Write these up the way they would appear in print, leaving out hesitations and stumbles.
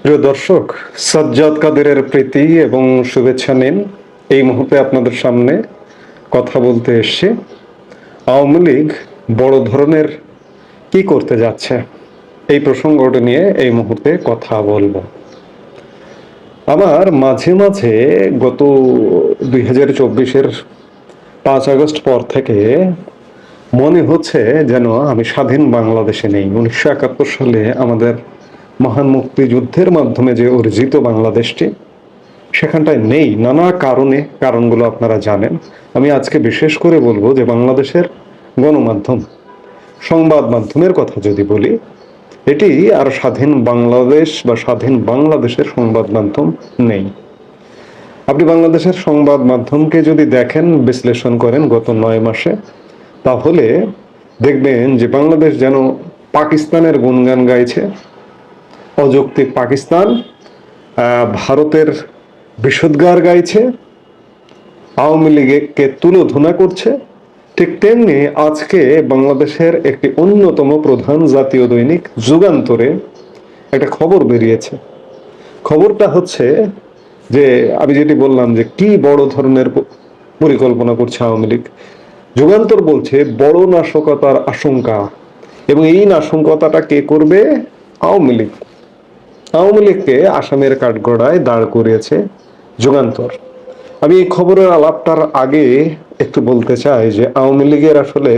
প্রিয় দর্শক, সাজ্জাদ কাদেরের প্রীতি এবং শুভেচ্ছা নিন। এই মুহূর্তে আপনাদের সামনে কথা বলতে এসেছি। আওয়ামী লীগ বড় ধরনের কি করতে যাচ্ছে, এই প্রসঙ্গটা নিয়ে এই মুহূর্তে কথা বলবো। আমার মাঝে মাঝে গত 2024-এর 5 আগস্ট পর থেকে মনে হচ্ছে যেন আমি স্বাধীন বাংলাদেশে নেই। 1971 সালে আমাদের মহান মুক্তিযুদ্ধের মাধ্যমে যে অর্জিত বাংলাদেশটি, সেখানটায় নেই নানা কারণে। কারণগুলো আপনারা জানেন। আমি আজকে বিশেষ করে বলবো যে বাংলাদেশের গণমাধ্যম, সংবাদ মাধ্যমের কথা যদি বলি, এটি আর স্বাধীন বাংলাদেশ বা স্বাধীন বাংলাদেশের সংবাদ মাধ্যম নেই। আপনি বাংলাদেশের সংবাদ মাধ্যমকে যদি দেখেন, বিশ্লেষণ করেন গত 9 মাসে, তাহলে দেখবেন যে বাংলাদেশ যেন পাকিস্তানের গুণগান গাইছে। অযৌক্তিক পাকিস্তান ভারতের বিষোদ্গার গাইছে, আওয়ামী লীগকে তুলোধনা করছে। ঠিক তেমনি আজকে বাংলাদেশের একটি অন্যতম প্রধান জাতীয় দৈনিক যুগান্তরে একটা খবর বেরিয়েছে। খবরটা হচ্ছে যে আমি যেটি বললাম যে কি বড় ধরনের পরিকল্পনা করছে আওয়ামী লীগ। যুগান্তর বলছে বড় নাশকতার আশঙ্কা, এবং এই নাশকতাটা কে করবে? আওয়ামী লীগ। আওয়ামী লীগকে আসামের কাঠগড়ায় দাঁড় করিয়েছে যুগান্তর। আমি এই খবরের আলাপটার আগে একটু বলতে চাই যে আওয়ামী লীগের আসলে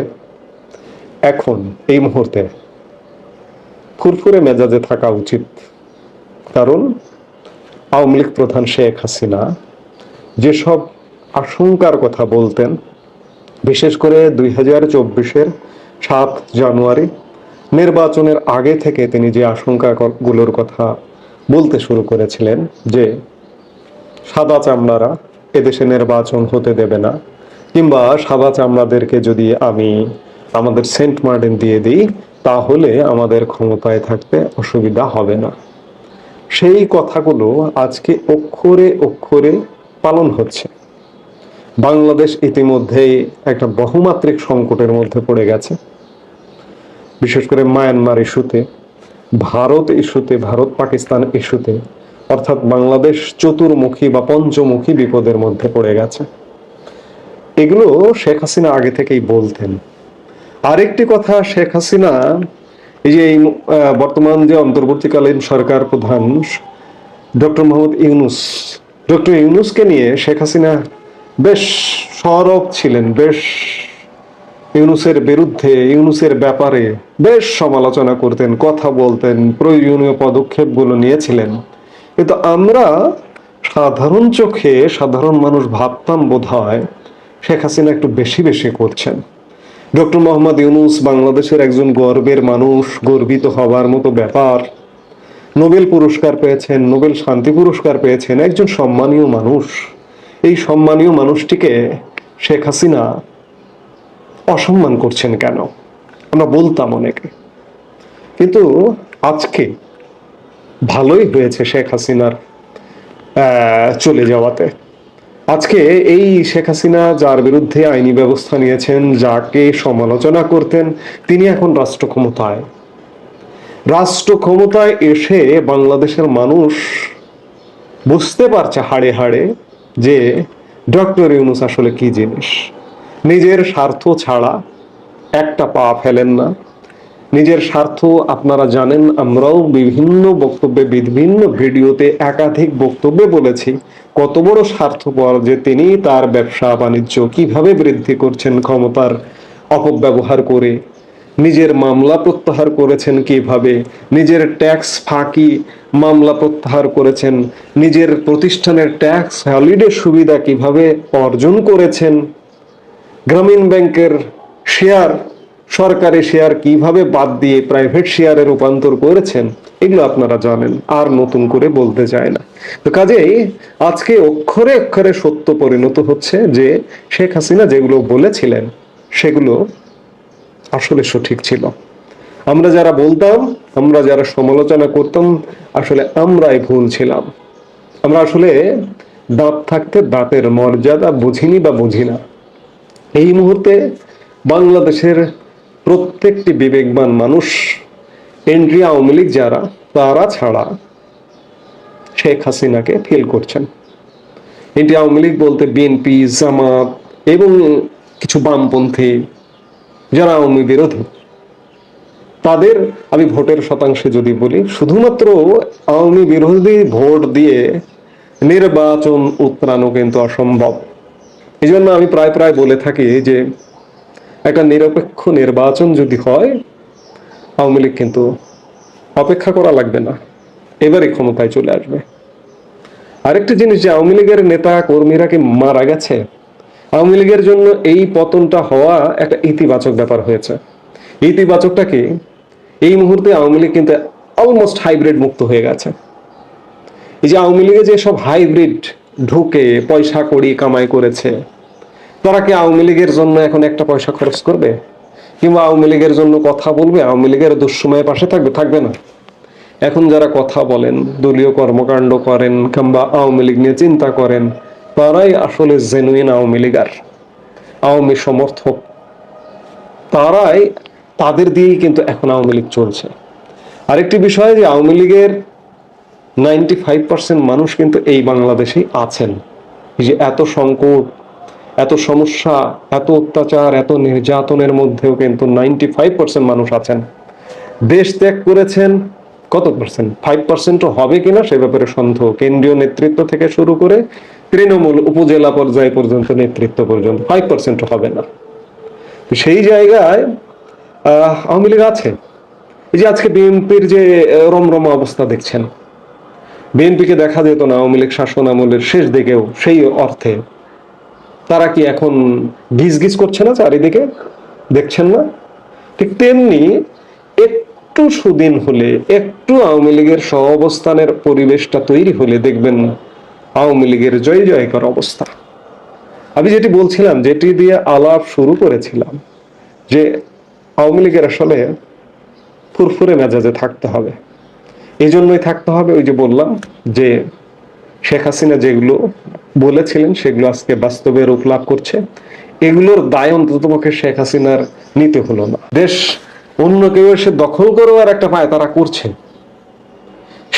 এখন এই মুহূর্তে ফুরফুরে মেজাজে থাকা উচিত। কারণ আওয়ামী লীগ প্রধান শেখ হাসিনা যেসব আশঙ্কার কথা বলতেন, বিশেষ করে 2024-এর 7 জানুয়ারি নির্বাচনের আগে থেকে তিনি যে আশঙ্কাগুলোর কথা বলতে শুরু করেছিলেন, যে সাদা চামড়ারা এদেশে নির্বাচন হতে দেবে না, কিংবা সাদা চামড়াদেরকে যদি আমি আমাদের সেন্ট মার্টিন দিয়ে দিই তাহলে আমাদের ক্ষমতায় থাকতে অসুবিধা হবে না, সেই কথাগুলো আজকে অক্ষরে অক্ষরে পালন হচ্ছে। বাংলাদেশ ইতিমধ্যেই একটা বহুমাত্রিক সংকটের মধ্যে পড়ে গেছে, বিশেষ করে মায়ানমার ইস্যুতে, ভারত ইস্যুতে, ভারত পাকিস্তান ইস্যুতে, অর্থাৎ বাংলাদেশ চতুর্মুখী বা পঞ্চমুখী বিপদের মধ্যে পড়ে গেছে। এগুলো শেখ হাসিনা আগে থেকেই বলতেন। আরেকটি কথা, শেখ হাসিনা এই যে বর্তমান যে অন্তর্বর্তীকালীন সরকার প্রধান ডক্টর মোহাম্মদ ইউনূস, ডক্টর ইউনূসকে নিয়ে শেখ হাসিনা বেশ সরব ছিলেন, বেশ ইউনূসের বিরুদ্ধে, ইউনূসের ব্যাপারে বেশ সমালোচনা করতেন, কথা বলতেন, প্রয়োজনীয় পদক্ষেপগুলো নিয়েছিলেন। কিন্তু আমরা সাধারণ চোখে, সাধারণ মানুষ ভাবতাম বোধহয় শেখ হাসিনা একটু বেশি বেশি করছেন। ডক্টর মোহাম্মদ ইউনূস বাংলাদেশের একজন গর্বের মানুষ, গর্বিত হবার মতো ব্যাপার। নোবেল পুরস্কার পেয়েছেন, নোবেল শান্তি পুরস্কার পেয়েছেন, একজন সম্মানীয় মানুষ। এই সম্মানীয় মানুষটিকে শেখ হাসিনা অসম্মান করছেন কেন, আমরা বলতাম অনেকে। কিন্তু আজকে ভালোই হয়েছে শেখ হাসিনার চলে যাওয়াতে। আজকে এই শেখ হাসিনা যার বিরুদ্ধে আইনি ব্যবস্থা নিয়েছেন, যাকে সমালোচনা করতেন, তিনি এখন রাষ্ট্র ক্ষমতায়। রাষ্ট্র ক্ষমতায় এসে বাংলাদেশের মানুষ বুঝতে পারছে হাড়ে হাড়ে যে ডক্টর ইউনূস আসলে কি জিনিস। নিজের স্বার্থ ছাড়া একটা পা ফেলেন না। নিজের স্বার্থ আপনারা জানেন, আমরাও বিভিন্ন বক্তব্যে, বিভিন্ন ভিডিওতে একাধিক বক্তব্যে বলেছি কত বড় স্বার্থপর যে তিনি। তার ব্যবসা বাণিজ্য কিভাবে বৃদ্ধি করছেন ক্ষমতার অপব্যবহার করে, নিজের মামলা প্রত্যাহার করেছেন কিভাবে, নিজের ট্যাক্স ফাঁকি মামলা প্রত্যাহার করেছেন, নিজের প্রতিষ্ঠানের ট্যাক্স হলিডে সুবিধা কিভাবে অর্জন করেছেন, গ্রামীণ ব্যাংকের শেয়ার, সরকারি শেয়ার কিভাবে বাদ দিয়ে প্রাইভেট শেয়ারে রূপান্তর করেছেন, এগুলো আপনারা জানেন, আর নতুন করে বলতে চায় না। তো কাজেই আজকে অক্ষরে অক্ষরে সত্য পরিণত হচ্ছে যে শেখ হাসিনা যেগুলো বলেছিলেন সেগুলো আসলে সঠিক ছিল। আমরা যারা বলতাম, আমরা যারা সমালোচনা করতাম, আসলে আমরাই ভুল ছিলাম। আমরা আসলে দাঁত থাকতে দাঁতের মর্যাদা বুঝিনি বা বুঝি না। এই মুহূর্তে বাংলাদেশের প্রত্যেকটি বিবেকবান মানুষ, এনডি আওয়ামী লীগ যারা, তারা ছাড়া শেখ হাসিনাকে ফেল করছেন। এটি আওয়ামী লীগ বলতে বিএনপি, জামাত এবং কিছু বামপন্থী যারা আওয়ামী বিরোধী, তাদের আমি ভোটের শতাংশে যদি বলি, শুধুমাত্র আওয়ামী বিরোধী ভোট দিয়ে নির্বাচন উতরানো কিন্তু অসম্ভব। এই জন্য আমি প্রায় প্রায় বলে থাকি যে একটা নিরপেক্ষ নির্বাচন যদি হয়, আওয়ামী লীগ কিন্তু অপেক্ষা করা লাগবে না, এবারই ক্ষমতায় চলে আসবে। আরেকটা জিনিস, যে আওয়ামী লীগের নেতা কর্মীরা কি মারা গেছে? আওয়ামী লীগের জন্য এই পতনটা হওয়া একটা ইতিবাচক ব্যাপার হয়েছে। ইতিবাচকটা কি, এই মুহূর্তে আওয়ামী লীগ কিন্তু অলমোস্ট হাইব্রিড মুক্ত হয়ে গেছে। এই যে আওয়ামী লীগে যে সব হাইব্রিড ঢুকে পয়সা কড়ি কামাই করেছে, তারা কি আওয়ামী লীগের জন্য এখন একটা পয়সা খরচ করবে? কিংবা আওয়ামী লীগের জন্য কথা বলবে? আওয়ামী লীগের দুঃসময়ে পাশে থাকবে? থাকবে না। এখন যারা কথা বলেন, দলীয় কর্মকাণ্ড করেন, কিংবা আওয়ামী লীগ নিয়ে চিন্তা করেন, তারাই আসলে জেনুইন আওয়ামী লীগার, আওয়ামী সমর্থক। তারাই, তাদের দিয়েই কিন্তু এখন আওয়ামী লীগ চলছে। আরেকটি বিষয়, যে আওয়ামী লীগের 95% মানুষ কিন্তু এই বাংলাদেশেই আছেন। এই যে এত সংকট, এত সমস্যা, এত অত্যাচার, এত নির্যাতনের মধ্যেও কিন্তু 95% মানুষ আছেন। দেশ ত্যাগ করেছেন কত পার্সেন্ট? 5%ও হবে কিনা সে ব্যাপারে সন্দেহ। কেন্দ্রীয় নেতৃত্ব থেকে শুরু করে তৃণমূল উপজেলা পর্যায় পর্যন্ত, নেতৃত্ব পর্যন্ত 5%ও হবে না। সেই জায়গায় আওয়ামী লীগ আছে। এই যে আজকে বিএনপির যে রমরমা অবস্থা দেখছেন, বিএনপিকে দেখা যেত না আওয়ামী লীগ শাসন আমলের শেষ দিকেও সেই অর্থে। তারা কি এখন গিজ গিজ করছে না চারিদিকে? দেখছেন না? ঠিক তেমনি একটু সুদিন হলে, একটু আওয়ামী লীগের সহাবস্থানের পরিবেশটা তৈরি হলে দেখবেন আওয়ামী লীগের জয় জয়কার অবস্থা। আমি যেটি বলছিলাম, যেটি দিয়ে আলাপ শুরু করেছিলাম, যে আওয়ামী লীগের আসলে ফুরফুরে মেজাজে থাকতে হবে। এই জন্যই থাকতে হবে, ওই যে বললাম যে শেখ হাসিনা যেগুলো বলেছিলেন সেগুলো আজকে বাস্তবে রূপ লাভ করছে। এগুলোর দায় অন্ততপক্ষে শেখ হাসিনার নিতে হলো না। দেশ অন্য কেউ এসে দখল করবার একটা পায় তারা করছে,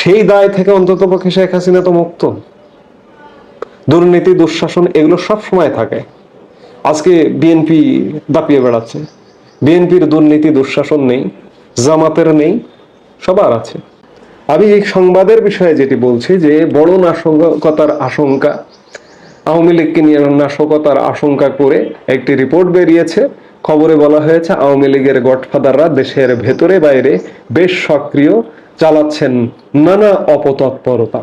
সেই দায় থেকে অন্ততপক্ষে শেখ হাসিনা তো মুক্ত। দুর্নীতি, দুঃশাসন এগুলো সব সময় থাকে। আজকে বিএনপি দাপিয়ে বেড়াচ্ছে, বিএনপির দুর্নীতি দুঃশাসন নেই, জামাতের নেই, সবার আছে। আমি এই সংবাদের বিষয়ে যেটি বলছি, যে বড় নাশকতার আশঙ্কা, আওয়ামী লীগকে নিয়ে নাশকতার আশঙ্কা করে একটি রিপোর্ট বেরিয়েছে। খবরে বলা হয়েছে আওয়ামী লীগের গডফাদাররা দেশের ভেতরে বাইরে বেশ সক্রিয়, চালাচ্ছেন নানা অপতৎপরতা।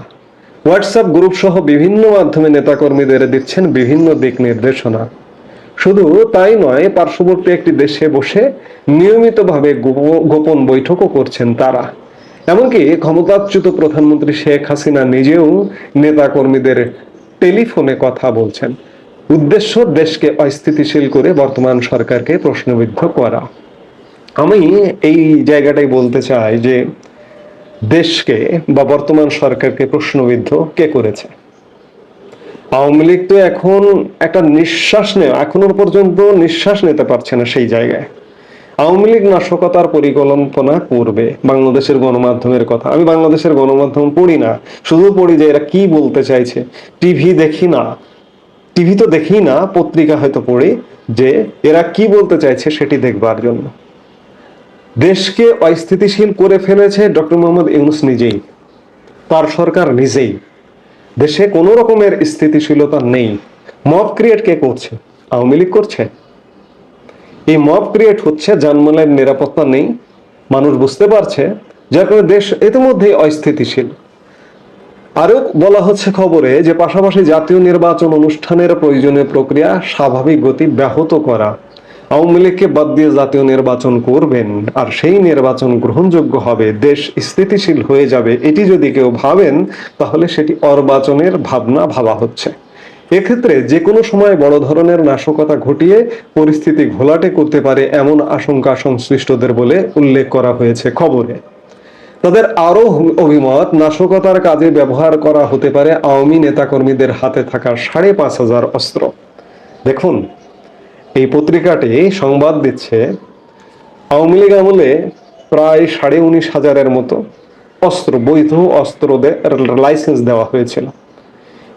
হোয়াটসঅ্যাপ গ্রুপ সহ বিভিন্ন মাধ্যমে নেতাকর্মীদের দিচ্ছেন বিভিন্ন দিক নির্দেশনা। শুধু তাই নয়, পার্শ্ববর্তী একটি দেশে বসে নিয়মিতভাবে গোপন বৈঠকও করছেন তারা। এমনকি ক্ষমতাচ্যুত প্রধানমন্ত্রী শেখ হাসিনা নিজেও নেতাকর্মীদের টেলিফোনে কথা বলছেন। উদ্দেশ্য দেশকে অস্থিতিশীল করে বর্তমান সরকারকে প্রশ্নবিদ্ধ করা। আমি এই জায়গাটাই বলতে চাই যে দেশকে বা বর্তমান সরকারকে প্রশ্নবিদ্ধ কে করেছে? আওয়ামী লীগ তো এখন একটা নিঃশ্বাস এখনো পর্যন্ত নিঃশ্বাস নিতে পারছে না সেই জায়গায়। আওয়ামী লীগ নাশকতার পরিকল্পনা করবে। বাংলাদেশের গণমাধ্যমের কথা, আমি বাংলাদেশের গণমাধ্যম পড়ি না, শুধু পড়ি যে এরা কি বলতে চাইছে। টিভি দেখি না, টিভি তো দেখি না, পত্রিকা হয়তো পড়ি, যে এরা কি বলতে চাইছে সেটি দেখবার জন্য। দেশকে অস্থিতিশীল করে ফেলেছে ডক্টর মোহাম্মদ ইউনূস নিজেই, তার সরকার নিজেই। দেশে কোনো রকমের স্থিতিশীলতা নেই। মব ক্রিয়েট কে করছে? আওয়ামী লীগ করছে। এই মব ক্রিয়েট হচ্ছে, জানমালের নিরাপত্তা নেই, মানুষ বুঝতে পারছে, যার কারণে দেশ ইতিমধ্যেই অস্থিতিশীল। আরো বলা হচ্ছে খবরে যে পাশাপাশি জাতীয় নির্বাচন অনুষ্ঠানের প্রয়োজনীয় প্রক্রিয়া স্বাভাবিক গতি ব্যাহত করা। আওয়ামী লীগকে বাদ দিয়ে জাতীয় নির্বাচন করবেন, আর সেই নির্বাচন গ্রহণযোগ্য হবে, দেশ স্থিতিশীল হয়ে যাবে, এটি যদি কেউ ভাবেন তাহলে সেটি অর্বাচনের ভাবনা ভাবা হচ্ছে। এক্ষেত্রে যে কোনো সময় বড় ধরনের নাশকতা ঘটিয়ে পরিস্থিতি ঘোলাটে করতে পারে এমন আশঙ্কা সংশ্লিষ্টদের বলে উল্লেখ করা হয়েছে খবরে। তাদের আরো অভিমত, নাশকতার কাজে ব্যবহার করা হতে পারে আওয়ামী নেতাকর্মীদের হাতে থাকা 5,500 অস্ত্র। দেখুন, এই পত্রিকাটি সংবাদ দিচ্ছে আওয়ামী লীগ আমলে প্রায় 19,500 মতো বৈধ অস্ত্র লাইসেন্স দেওয়া হয়েছিল।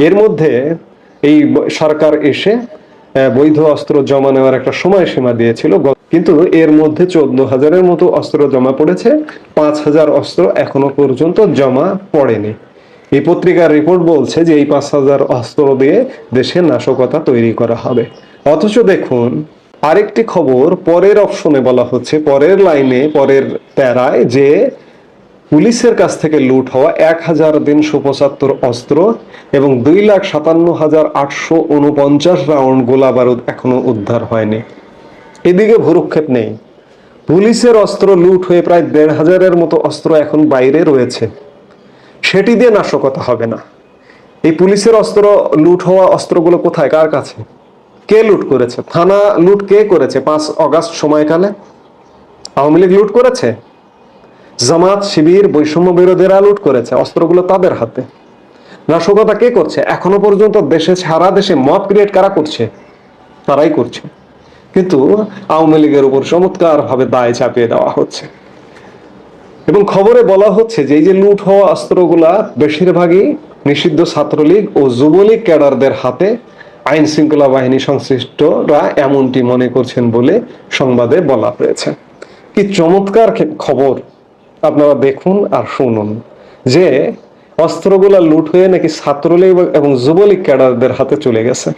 এর মধ্যে এই সরকার এসে বৈধ অস্ত্র জমা নেওয়ার একটা সময়সীমা দিয়েছিল, কিন্তু এর মধ্যে 14,000-এর মতো অস্ত্র জমা পড়েছে, 5,000 অস্ত্র এখনো পর্যন্ত জমা পড়েনি। এই পত্রিকার রিপোর্ট বলছে যে এই 5,000 অস্ত্র দিয়ে দেশে নাশকতা তৈরি করা হবে। অথচ দেখুন আরেকটি খবর পরের অপশনে বলা হচ্ছে, পরের লাইনে, পরের প্যারায়, যে পুলিশের কাছ থেকে লুট হওয়া 1,375 অস্ত্র এবং 2,57,849 রাউন্ড গোলা বারুদ এখনো উদ্ধার হয়নি। এদিকে ভুরুক্ষেপ নেই, পুলিশের অস্ত্র লুট হয়ে প্রায় 1,500-এর মতো অস্ত্র এখন বাইরে রয়েছে, সেটি দিয়ে নাশকতা হবে না। এই পুলিশের অস্ত্র লুট হওয়া অস্ত্রগুলো কোথায়, কার কাছে, কে লুট করেছে? থানা লুট কে করেছে 5 অগাস্ট সময়কালে? আওয়ামী লীগ লুট করেছে? জামাত, শিবির, বৈষম্য বিরোধীরা লুট করেছে, অস্ত্রগুলো তাদের হাতে। নাশকতা কে করছে? এখনো পর্যন্ত দেশে, সারা দেশে মব ক্রিয়েট কারা করছে? তারাই করছে। কিন্তু আওয়ামী লীগের উপর চমৎকার ভাবে দায় চাপিয়ে দেওয়া হচ্ছে। এবং খবরে বলা হচ্ছে যে এই যে লুট হওয়া অস্ত্রগুলা বেশিরভাগই নিষিদ্ধ ছাত্রলীগ ও যুবলীগ ক্যাডারদের হাতে, আইন শৃঙ্খলা বাহিনী সংশ্লিষ্টরা এমনটি মনে করছেন বলে সংবাদে বলা হয়েছে। কি চমৎকার খবর, আপনারা দেখুন আর শুনুন, যে অস্ত্রগুলা লুট হয়ে নাকি ছাত্রলীগ এবং যুবলীগ ক্যাডারদের হাতে চলে গেছে।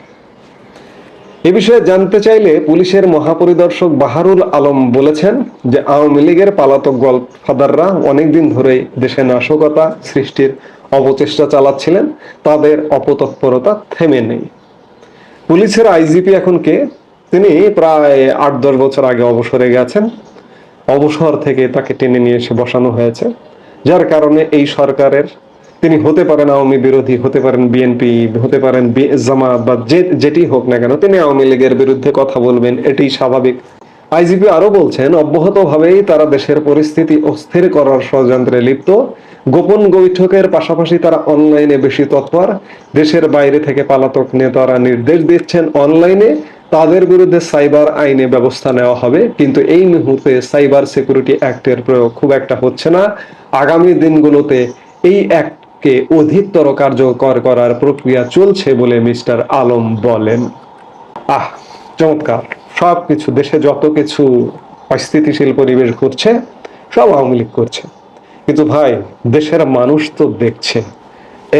এ বিষয়ে জানতে চাইলে পুলিশের মহাপরিদর্শক বাহারুল আলম বলেছেন যে আওয়ামী লীগের পালাতক গডফাদাররা অনেকদিন ধরেই দেশে নাশকতা সৃষ্টির অপচেষ্টা চালাচ্ছিলেন, তাদের অপতৎপরতা থেমে নেই। পুলিশের আইজিপি এখন কে? তিনি প্রায় 8-10 বছর আগে অবসরে গেছেন। অবসর থেকে তাকে টেনে নিয়ে এসে বসানো হয়েছে, যার কারণে এই সরকারের, তিনি হতে পারেন আওয়ামী বিরোধী, হতে পারেন বিএনপি, হতে পারেন জামাত বা যেটি হোক না কেন, তিনি আওয়ামী লীগের বিরুদ্ধে কথা বলবেন, এটি স্বাভাবিক। আইজিপি আরো বলছেন অব্যাহতভাবেই তারা দেশের পরিস্থিতি অস্থির করার ষড়যন্ত্রে লিপ্ত। গোপন বৈঠকের পাশাপাশি তারা অনলাইনে বেশি তৎপর। দেশের বাইরে থেকে পালাতক নেতারা নির্দেশ দিচ্ছেন অনলাইনে তাদের বিরুদ্ধে সাইবার আইনে ব্যবস্থা নেওয়া হবে, কিন্তু এই মুহূর্তে সাইবার সিকিউরিটি অ্যাক্টের প্রয়োগ খুব একটা হচ্ছে না। আগামী দিনগুলোতে এই অ্যাক্টকে অধিকতর কার্যকর করার প্রক্রিয়া চলছে বলে মিস্টার আলম বলেন। চমৎকার! সবকিছু, দেশে যত কিছু অস্থিতিশীল পরিবেশ ঘটছে সব আওয়ামী লীগ করছে। কিন্তু ভাই, দেশের মানুষ তো দেখছে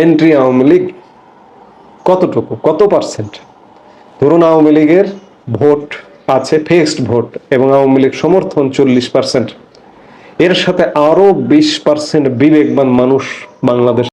এন্ট্রি আওয়ামী লীগ কতটুকু, কত পার্সেন্ট। ধরুন আওয়ামী লীগের ভোট আছে ফিক্সড ভোট এবং আওয়ামী লীগ সমর্থন 40%, এর সাথে আরো 20% বিবেকবান মানুষ বাংলাদেশ